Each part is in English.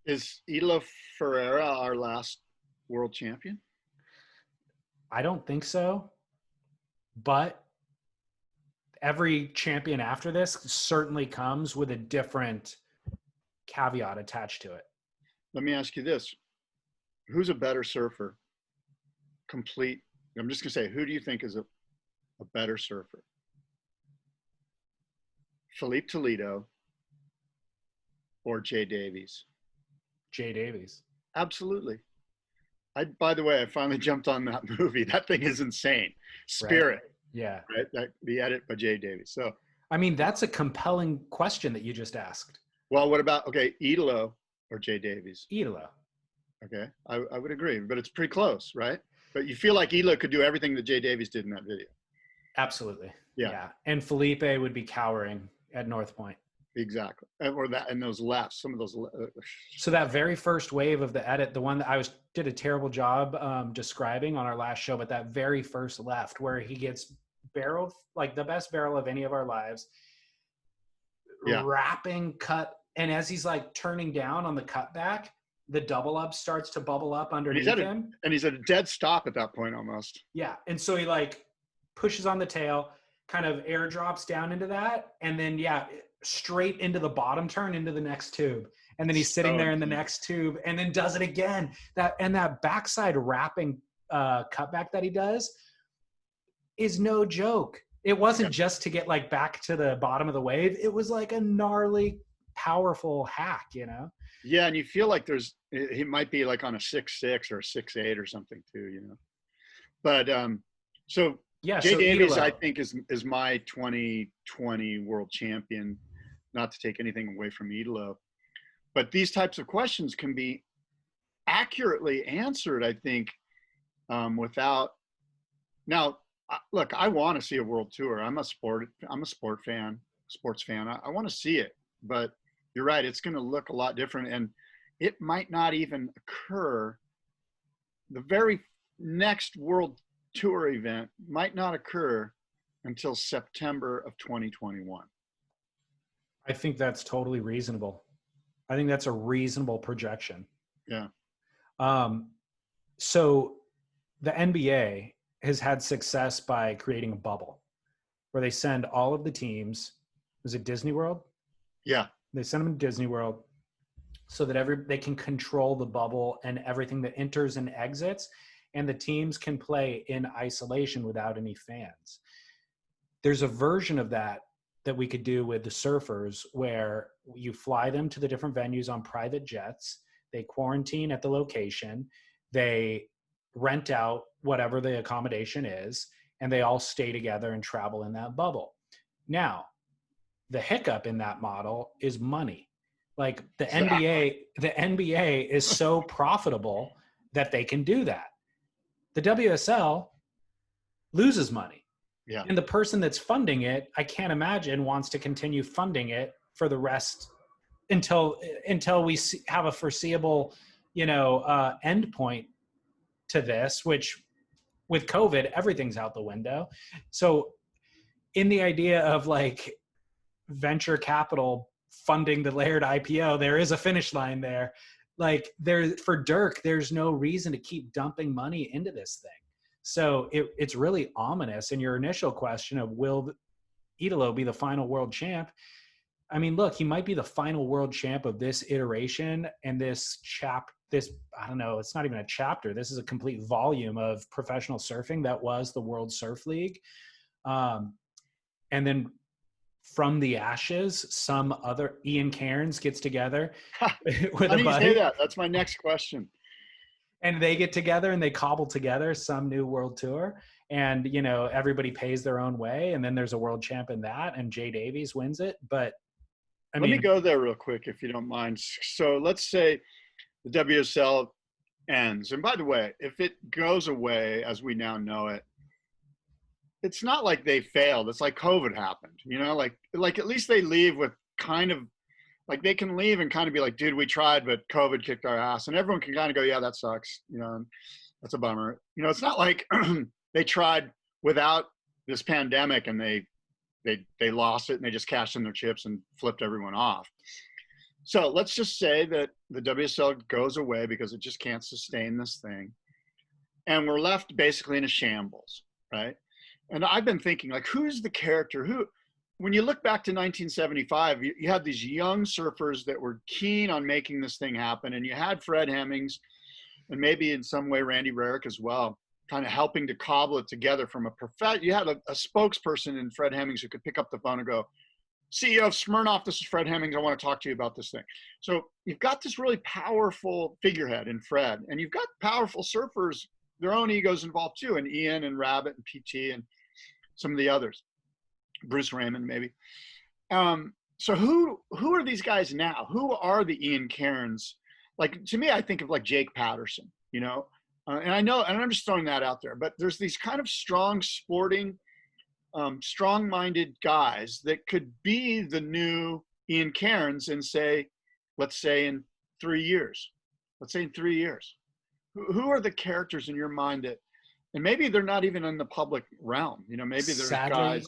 Is Italo Ferreira our last world champion? I don't think so, but every champion after this certainly comes with a different caveat attached to it. Let me ask you this. Who's a better surfer? Complete. I'm just going to say, who do you think is a better surfer? Felipe Toledo or Jay Davies? Jay Davies. Absolutely. By the way, I finally jumped on that movie. That thing is insane. Right? Spirit, Yeah. right? The edit by Jay Davies. So, I mean, that's a compelling question that you just asked. well, what about, okay, Idolo or Jay Davies? Idolo. Okay, I would agree, but it's pretty close, right? But you feel like Idolo could do everything that Jay Davies did in that video. Absolutely. Yeah, Yeah. And Felipe would be cowering at North Point. exactly. Or that, and those lefts, some of those. So that very first wave of the edit, the one that I did a terrible job describing on our last show, but that very first left where he gets barreled, like the best barrel of any of our lives, Yeah, wrapping cut. And as he's like turning down on the cutback, the double up starts to bubble up underneath him. and he's at a dead stop at that point almost. Yeah. And so he like pushes on the tail, kind of airdrops down into that. And then, yeah, straight into the bottom turn into the next tube. And then he's sitting there in the next tube and then does it again. That backside wrapping cutback that he does is no joke. It wasn't just to get like back to the bottom of the wave. It was like a gnarly, powerful hack, you know? Yeah, and you feel like he might be like on a 6'6" or a 6'8" or something too, you know. But so yeah, Jay so Davies, Idolo. I think, is my 2020 world champion. Not to take anything away from Idolo, but these types of questions can be accurately answered, I think, without. Now, look, I want to see a world tour. I'm a sports fan. I want to see it, but you're right. It's going to look a lot different, and it might not even occur. The very next world tour event might not occur until September of 2021. I think that's totally reasonable. I think that's a reasonable projection. Yeah. So the NBA has had success by creating a bubble where they send all of the teams. Was it Disney World? Yeah. They send them to Disney World so that they can control the bubble and everything that enters and exits, and the teams can play in isolation without any fans. There's a version of that we could do with the surfers where you fly them to the different venues on private jets. They quarantine at the location. They rent out whatever the accommodation is, and they all stay together and travel in that bubble. Now, the hiccup in that model is money. Like the NBA is so profitable that they can do that. The WSL loses money. Yeah. And the person that's funding it, I can't imagine wants to continue funding it for the rest until we have a foreseeable, end point to this, which with COVID, everything's out the window. So in the idea of like venture capital funding the Laird IPO, there is a finish line there. Like for Dirk, there's no reason to keep dumping money into this thing. So it's really ominous. And your initial question of will Italo be the final world champ? I mean, look, he might be the final world champ of this iteration and this I don't know, it's not even a chapter. This is a complete volume of professional surfing that was the World Surf League. And then from the ashes, some other Ian Cairns gets together with a buddy. Say that. That's my next question. And they get together and they cobble together some new world tour, and everybody pays their own way, and then there's a world champ in that, and Jay Davies wins it. But let me go there real quick if you don't mind. So let's say the WSL ends, and by the way, if it goes away as we now know it, it's not like they failed. It's like COVID happened, like at least they leave with kind of like they can leave and kind of be like, dude, we tried, but COVID kicked our ass. And everyone can kind of go, yeah, that sucks. That's a bummer. It's not like they tried without this pandemic and they lost it and they just cashed in their chips and flipped everyone off. So let's just say that the WSL goes away because it just can't sustain this thing. And we're left basically in a shambles, right? And I've been thinking, like, who's the character? When you look back to 1975, you had these young surfers that were keen on making this thing happen. And you had Fred Hemmings and maybe in some way Randy Rarick as well, kind of helping to cobble it together from you had a spokesperson in Fred Hemmings who could pick up the phone and go, CEO of Smirnoff, this is Fred Hemmings. I want to talk to you about this thing. So you've got this really powerful figurehead in Fred, and you've got powerful surfers, their own egos involved too, and Ian and Rabbit and PT and some of the others, Bruce Raymond maybe. So who are these guys now? Who are the Ian Cairns? Like, to me, I think of like Jake Patterson, you know, and I'm just throwing that out there, but there's these kind of strong sporting, strong-minded guys that could be the new Ian Cairns and let's say in 3 years. Who are the characters in your mind and maybe they're not even in the public realm, you know, maybe there's guys.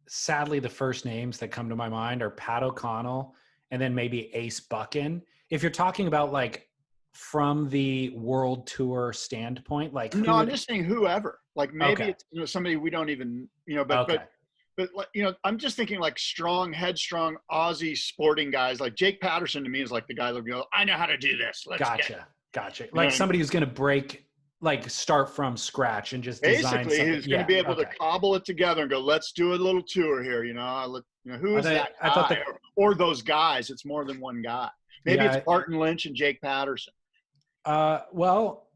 Sadly, the first names that come to my mind are Pat O'Connell and then maybe Ace Buchan. If you're talking about like from the world tour standpoint, like no, I'm just saying whoever, like maybe okay. It's somebody we don't even, but I'm just thinking like strong, headstrong Aussie sporting guys. Like Jake Patterson to me is like the guy that go, I know how to do this. Gotcha. Like somebody who's going to start from scratch and just basically who's going to be able to cobble it together and go, let's do a little tour here. Who is that guy? Or those guys? It's more than one guy. Maybe it's Barton Lynch and Jake Patterson. Well,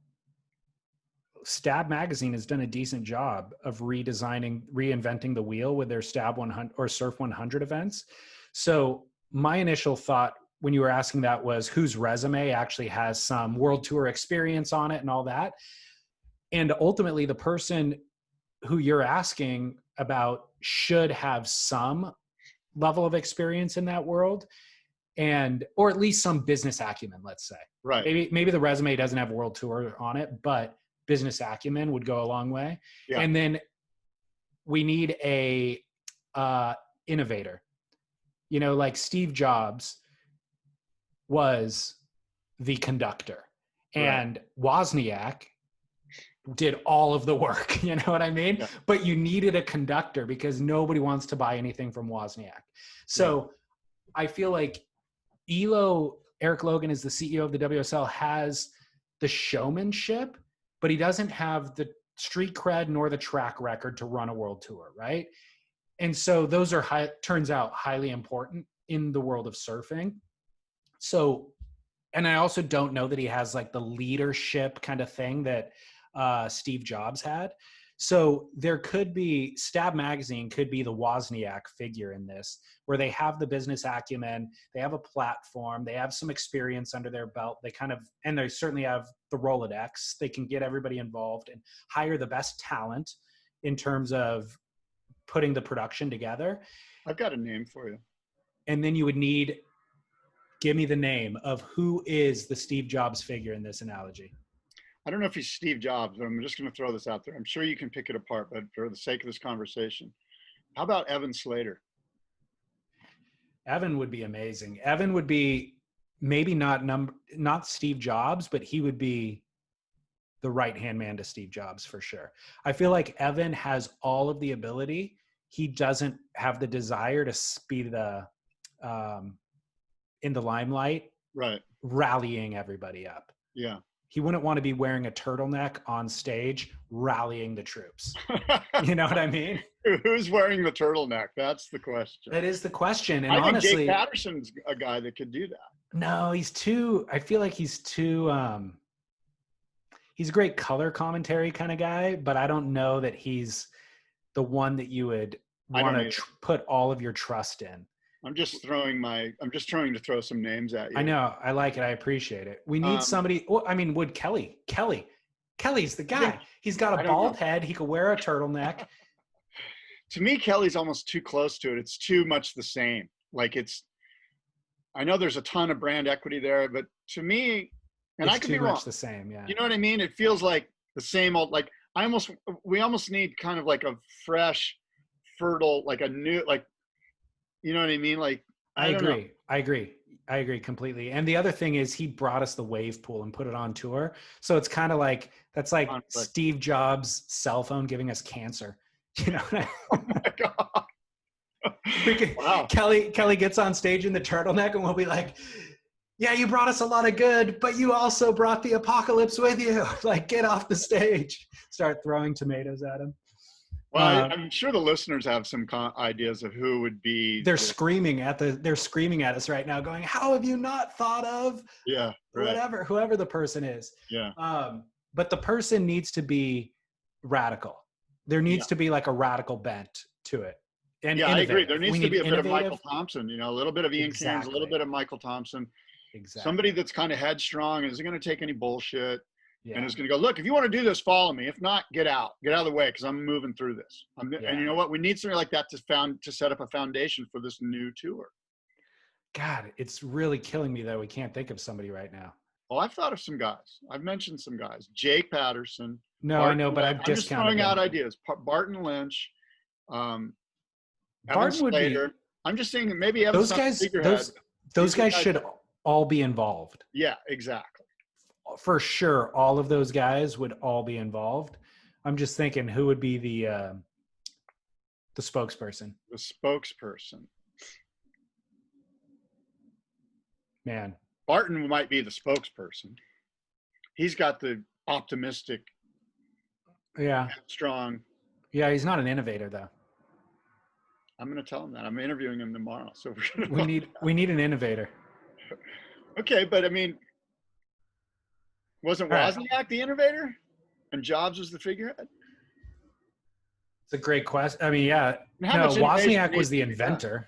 Stab Magazine has done a decent job of reinventing the wheel with their Stab 100 or Surf 100 events. So my initial thought when you were asking that was whose resume actually has some world tour experience on it and all that. And ultimately the person who you're asking about should have some level of experience in that world or at least some business acumen, let's say. Right. Maybe the resume doesn't have world tour on it, but business acumen would go a long way. Yeah. And then we need a innovator, like Steve Jobs was the conductor and Wozniak did all of the work. You know what I mean? Yeah. But you needed a conductor because nobody wants to buy anything from Wozniak. So I feel like Eric Logan is the CEO of the WSL, has the showmanship, but he doesn't have the street cred nor the track record to run a world tour, right? And so those are turns out highly important in the world of surfing. So, and I also don't know that he has like the leadership kind of thing that Steve Jobs had. So there could be, Stab Magazine could be the Wozniak figure in this, where they have the business acumen, they have a platform, they have some experience under their belt, and they certainly have the Rolodex. They can get everybody involved and hire the best talent in terms of putting the production together. I've got a name for you. And then you would give me the name of who is the Steve Jobs figure in this analogy. I don't know if he's Steve Jobs, but I'm just going to throw this out there. I'm sure you can pick it apart, but for the sake of this conversation, how about Evan Slater? Evan would be amazing. Evan would be maybe not Steve Jobs, but he would be the right-hand man to Steve Jobs for sure. I feel like Evan has all of the ability. He doesn't have the desire to be in the limelight, right? Rallying everybody up. Yeah. He wouldn't want to be wearing a turtleneck on stage, rallying the troops. You know what I mean? Who's wearing the turtleneck? That's the question. That is the question. And I honestly, think Jake Patterson's a guy that could do that. No, I feel like he's a great color commentary kind of guy, but I don't know that he's the one that you would want to put all of your trust in. I'm just trying to throw some names at you. I know. I like it. I appreciate it. We need somebody. Well, I mean, would Kelly's the guy. Yeah, he's got a bald head. He could wear a turtleneck. To me, Kelly's almost too close to it. It's too much the same. Like I know there's a ton of brand equity there, but to me, and I could be wrong. It's too much the same. Yeah. You know what I mean? It feels like the same old, like we almost need kind of like a fresh, fertile, like a new, like, you know what I mean? Like, I agree. I agree completely. And the other thing is he brought us the wave pool and put it on tour. So it's kind of like, that's like Conflict. Steve Jobs' cell phone giving us cancer. You know what Oh my God. Wow. Kelly gets on stage in the turtleneck and we'll be like, yeah, you brought us a lot of good, but you also brought the apocalypse with you. Like, get off the stage. Start throwing tomatoes at him. Well, I'm sure the listeners have some ideas of who would be. They're screaming at us right now, going, "How have you not thought of?" Yeah, right. whoever the person is. Yeah. But the person needs to be radical. There needs to be like a radical bent to it. And yeah, innovative. I agree. There needs to be a bit of innovative. Michael Thompson, a little bit of Ian Cairns, a little bit of Michael Thompson. Exactly. Somebody that's kind of headstrong and isn't going to take any bullshit. Yeah. And is going to go, look, if you want to do this, follow me. If not, get out of the way, because I'm moving through this. And you know what? We need something like that to set up a foundation for this new tour. God, it's really killing me that we can't think of somebody right now. Well, I've thought of some guys. I've mentioned some guys. Jake Patterson. No, I know, but I've discounted. I'm just throwing out ideas. Barton Lynch. Barton would be. I'm just saying that maybe those guys. Those guys should all be involved. Yeah, exactly. For sure, all of those guys would all be involved. I'm just thinking who would be the spokesperson. The spokesperson. Man. Barton might be the spokesperson. He's got the optimistic, strong. Yeah, he's not an innovator though. I'm going to tell him that. I'm interviewing him tomorrow. So we need an innovator. Okay, but I mean, wasn't Wozniak the innovator and Jobs was the figurehead? It's a great question. I mean, yeah. No, Wozniak was the inventor.